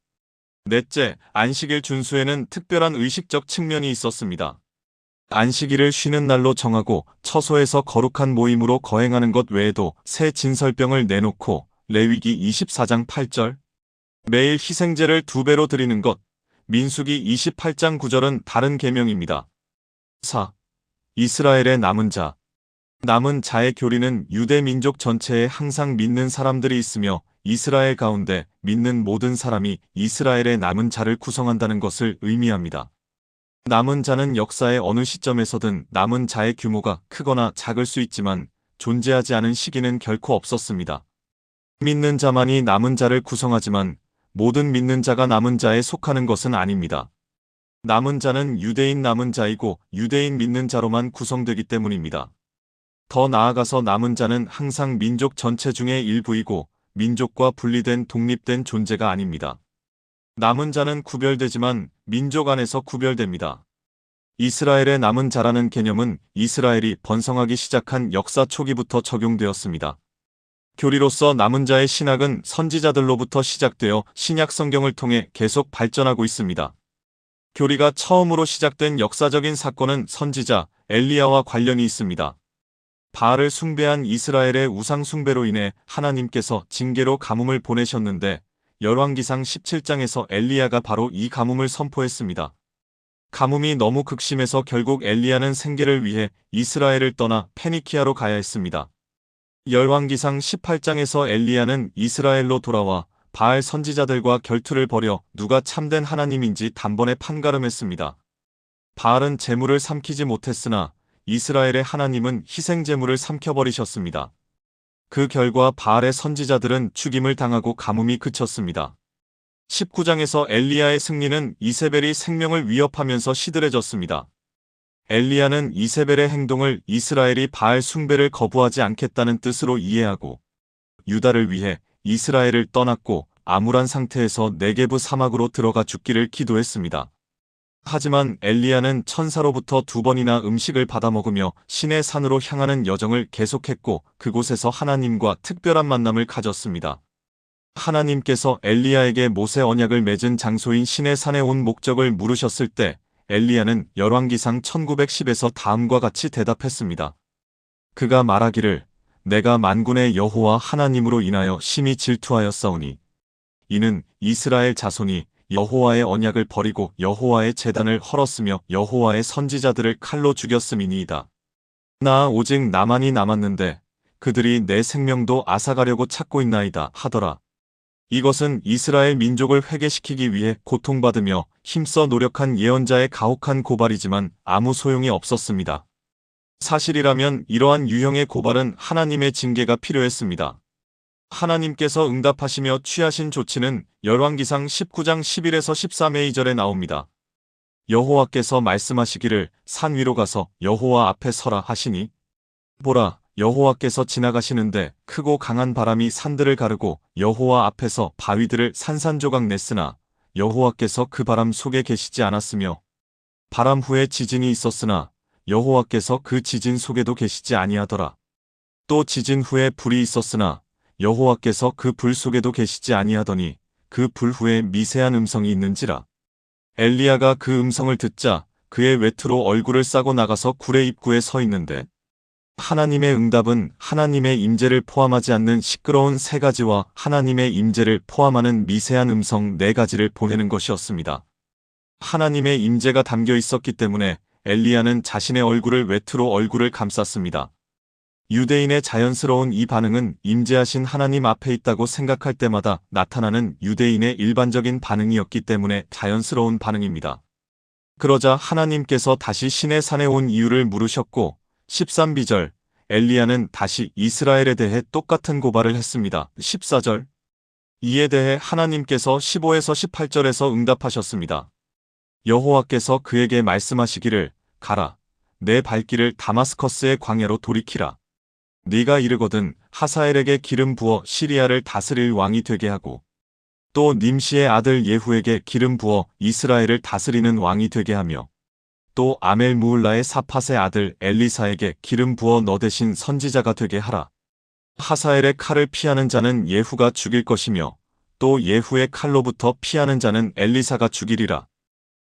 넷째, 안식일 준수에는 특별한 의식적 측면이 있었습니다. 안식일을 쉬는 날로 정하고 처소에서 거룩한 모임으로 거행하는 것 외에도 새 진설병을 내놓고 레위기 24장 8절, 매일 희생제를 2배로 드리는 것, 민수기 28장 9절은 다른 계명입니다. 4. 이스라엘의 남은 자. 남은 자의 교리는 유대 민족 전체에 항상 믿는 사람들이 있으며 이스라엘 가운데 믿는 모든 사람이 이스라엘의 남은 자를 구성한다는 것을 의미합니다. 남은 자는 역사의 어느 시점에서든 남은 자의 규모가 크거나 작을 수 있지만 존재하지 않은 시기는 결코 없었습니다. 믿는 자만이 남은 자를 구성하지만 모든 믿는 자가 남은 자에 속하는 것은 아닙니다. 남은 자는 유대인 남은 자이고 유대인 믿는 자로만 구성되기 때문입니다. 더 나아가서 남은 자는 항상 민족 전체 중의 일부이고 민족과 분리된 독립된 존재가 아닙니다. 남은 자는 구별되지만 민족 안에서 구별됩니다. 이스라엘의 남은 자라는 개념은 이스라엘이 번성하기 시작한 역사 초기부터 적용되었습니다. 교리로서 남은 자의 신학은 선지자들로부터 시작되어 신약 성경을 통해 계속 발전하고 있습니다. 교리가 처음으로 시작된 역사적인 사건은 선지자 엘리야와 관련이 있습니다. 바알을 숭배한 이스라엘의 우상 숭배로 인해 하나님께서 징계로 가뭄을 보내셨는데 열왕기상 17장에서 엘리야가 바로 이 가뭄을 선포했습니다. 가뭄이 너무 극심해서 결국 엘리야는 생계를 위해 이스라엘을 떠나 페니키아로 가야 했습니다. 열왕기상 18장에서 엘리야는 이스라엘로 돌아와 바알 선지자들과 결투를 벌여 누가 참된 하나님인지 단번에 판가름했습니다. 바알은 제물을 삼키지 못했으나 이스라엘의 하나님은 희생제물을 삼켜버리셨습니다. 그 결과 바알의 선지자들은 죽임을 당하고 가뭄이 그쳤습니다. 19장에서 엘리야의 승리는 이세벨이 생명을 위협하면서 시들해졌습니다. 엘리야는 이세벨의 행동을 이스라엘이 바알 숭배를 거부하지 않겠다는 뜻으로 이해하고 유다를 위해 이스라엘을 떠났고 암울한 상태에서 네게브 사막으로 들어가 죽기를 기도했습니다. 하지만 엘리야는 천사로부터 2번이나 음식을 받아먹으며 신의 산으로 향하는 여정을 계속했고 그곳에서 하나님과 특별한 만남을 가졌습니다. 하나님께서 엘리야에게 모세 언약을 맺은 장소인 신의 산에 온 목적을 물으셨을 때 엘리야는 열왕기상 1910에서 다음과 같이 대답했습니다. 그가 말하기를 내가 만군의 여호와 하나님으로 인하여 심히 질투하였사오니 이는 이스라엘 자손이 여호와의 언약을 버리고 여호와의 제단을 헐었으며 여호와의 선지자들을 칼로 죽였음이니이다. 나 오직 나만이 남았는데 그들이 내 생명도 앗아가려고 찾고 있나이다 하더라. 이것은 이스라엘 민족을 회개시키기 위해 고통받으며 힘써 노력한 예언자의 가혹한 고발이지만 아무 소용이 없었습니다. 사실이라면 이러한 유형의 고발은 하나님의 징계가 필요했습니다. 하나님께서 응답하시며 취하신 조치는 열왕기상 19장 11에서 13의 2절에 나옵니다. 여호와께서 말씀하시기를 산 위로 가서 여호와 앞에 서라 하시니 보라 여호와께서 지나가시는데 크고 강한 바람이 산들을 가르고 여호와 앞에서 바위들을 산산조각 냈으나 여호와께서 그 바람 속에 계시지 않았으며 바람 후에 지진이 있었으나 여호와께서 그 지진 속에도 계시지 아니하더라. 또 지진 후에 불이 있었으나 여호와께서 그 불 속에도 계시지 아니하더니 그 불 후에 미세한 음성이 있는지라. 엘리야가 그 음성을 듣자 그의 외투로 얼굴을 싸고 나가서 굴의 입구에 서 있는데 하나님의 응답은 하나님의 임재를 포함하지 않는 시끄러운 3가지와 하나님의 임재를 포함하는 미세한 음성 4가지를 보내는 것이었습니다. 하나님의 임재가 담겨 있었기 때문에 엘리야는 자신의 얼굴을 외투로 얼굴을 감쌌습니다. 유대인의 자연스러운 이 반응은 임재하신 하나님 앞에 있다고 생각할 때마다 나타나는 유대인의 일반적인 반응이었기 때문에 자연스러운 반응입니다. 그러자 하나님께서 다시 신의 산에 온 이유를 물으셨고 13비절 엘리야는 다시 이스라엘에 대해 똑같은 고발을 했습니다. 14절. 이에 대해 하나님께서 15에서 18절에서 응답하셨습니다. 여호와께서 그에게 말씀하시기를 가라. 내 발길을 다마스커스의 광야로 돌이키라. 네가 이르거든 하사엘에게 기름 부어 시리아를 다스릴 왕이 되게 하고 또 님시의 아들 예후에게 기름 부어 이스라엘을 다스리는 왕이 되게 하며 또 아멜 무을라의 사팟의 아들 엘리사에게 기름 부어 너 대신 선지자가 되게 하라. 하사엘의 칼을 피하는 자는 예후가 죽일 것이며 또 예후의 칼로부터 피하는 자는 엘리사가 죽이리라.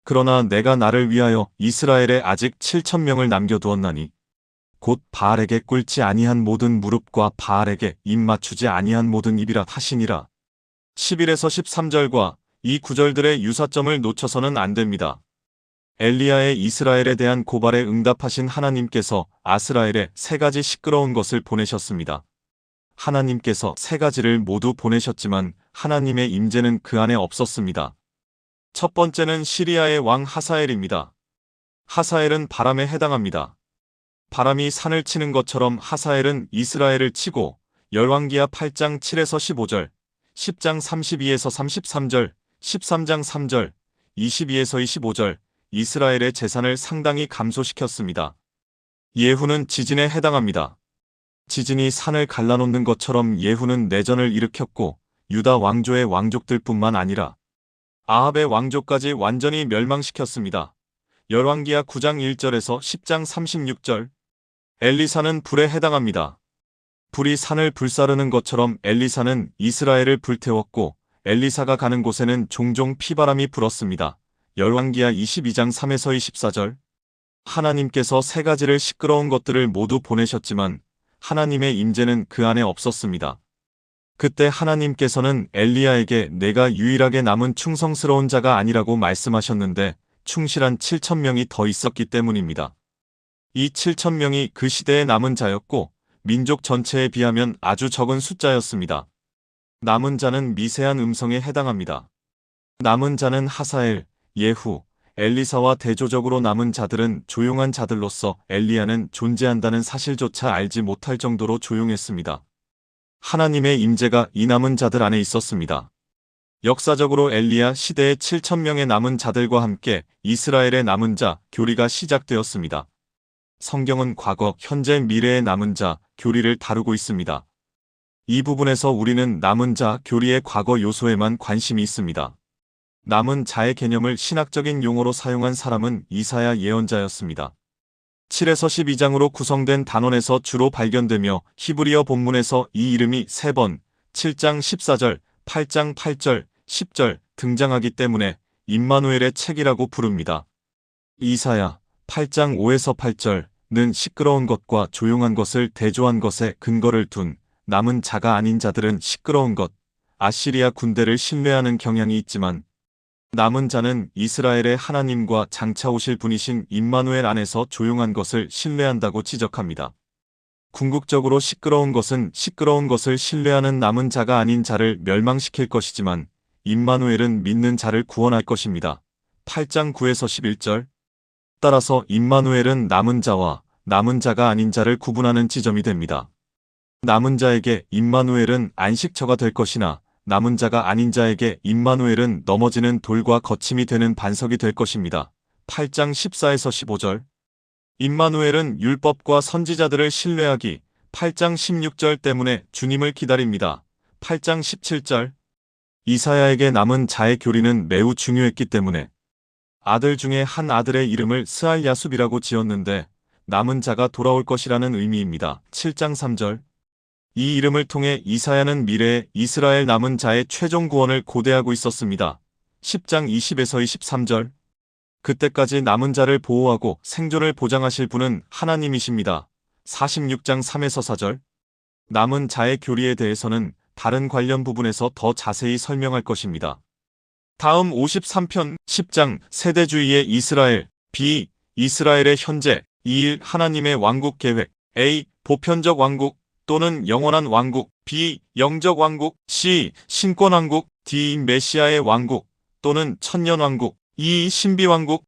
그러나 내가 나를 위하여 이스라엘에 아직 7,000명을 남겨두었나니 곧 바알에게 꿇지 아니한 모든 무릎과 바알에게 입 맞추지 아니한 모든 입이라 하시니라. 11에서 13절과 이 구절들의 유사점을 놓쳐서는 안 됩니다. 엘리야의 이스라엘에 대한 고발에 응답하신 하나님께서 아스라엘에 3가지 시끄러운 것을 보내셨습니다. 하나님께서 3가지를 모두 보내셨지만 하나님의 임재는 그 안에 없었습니다. 첫 번째는 시리아의 왕 하사엘입니다. 하사엘은 바람에 해당합니다. 바람이 산을 치는 것처럼 하사엘은 이스라엘을 치고 열왕기하 8장 7에서 15절, 10장 32에서 33절, 13장 3절, 22에서 25절, 이스라엘의 재산을 상당히 감소시켰습니다. 예후는 지진에 해당합니다. 지진이 산을 갈라놓는 것처럼 예후는 내전을 일으켰고 유다 왕조의 왕족들뿐만 아니라 아합의 왕족까지 완전히 멸망시켰습니다. 열왕기하 9장 1절에서 10장 36절. 엘리사는 불에 해당합니다. 불이 산을 불사르는 것처럼 엘리사는 이스라엘을 불태웠고 엘리사가 가는 곳에는 종종 피바람이 불었습니다. 열왕기하 22장 3에서 24절. 하나님께서 3가지를 시끄러운 것들을 모두 보내셨지만 하나님의 임재는 그 안에 없었습니다. 그때 하나님께서는 엘리야에게 내가 유일하게 남은 충성스러운 자가 아니라고 말씀하셨는데 충실한 7,000명이 더 있었기 때문입니다. 이 7,000명이 그 시대의 남은 자였고 민족 전체에 비하면 아주 적은 숫자였습니다. 남은 자는 미세한 음성에 해당합니다. 남은 자는 하사엘, 예후, 엘리사와 대조적으로 남은 자들은 조용한 자들로서 엘리야는 존재한다는 사실조차 알지 못할 정도로 조용했습니다. 하나님의 임재가 이 남은 자들 안에 있었습니다. 역사적으로 엘리야 시대의 7,000명의 남은 자들과 함께 이스라엘의 남은 자 교리가 시작되었습니다. 성경은 과거, 현재, 미래의 남은 자 교리를 다루고 있습니다. 이 부분에서 우리는 남은 자 교리의 과거 요소에만 관심이 있습니다. 남은 자의 개념을 신학적인 용어로 사용한 사람은 이사야 예언자였습니다. 7에서 12장으로 구성된 단원에서 주로 발견되며 히브리어 본문에서 이 이름이 3번, 7장 14절, 8장 8절, 10절 등장하기 때문에 임마누엘의 책이라고 부릅니다. 이사야 8장 5에서 8절는 시끄러운 것과 조용한 것을 대조한 것에 근거를 둔 남은 자가 아닌 자들은 시끄러운 것, 아시리아 군대를 신뢰하는 경향이 있지만 남은 자는 이스라엘의 하나님과 장차 오실 분이신 임마누엘 안에서 조용한 것을 신뢰한다고 지적합니다. 궁극적으로 시끄러운 것은 시끄러운 것을 신뢰하는 남은 자가 아닌 자를 멸망시킬 것이지만 임마누엘은 믿는 자를 구원할 것입니다. 8장 9에서 11절. 따라서 임마누엘은 남은 자와 남은 자가 아닌 자를 구분하는 지점이 됩니다. 남은 자에게 임마누엘은 안식처가 될 것이나 남은 자가 아닌 자에게 임마누엘은 넘어지는 돌과 거침이 되는 반석이 될 것입니다. 8장 14에서 15절. 임마누엘은 율법과 선지자들을 신뢰하기 8장 16절 때문에 주님을 기다립니다. 8장 17절. 이사야에게 남은 자의 교리는 매우 중요했기 때문에 아들 중에 한 아들의 이름을 스알야숲이라고 지었는데 남은 자가 돌아올 것이라는 의미입니다. 7장 3절. 이 이름을 통해 이사야는 미래의 이스라엘 남은 자의 최종 구원을 고대하고 있었습니다. 10장 20에서 23절. 그때까지 남은 자를 보호하고 생존을 보장하실 분은 하나님이십니다. 46장 3에서 4절. 남은 자의 교리에 대해서는 다른 관련 부분에서 더 자세히 설명할 것입니다. 다음 53편 10장 세대주의의 이스라엘 B. 이스라엘의 현재 2. 하나님의 왕국 계획 A. 보편적 왕국 또는 영원한 왕국 B. 영적 왕국 C. 신권 왕국 D. 메시아의 왕국 또는 천년 왕국 E. 신비 왕국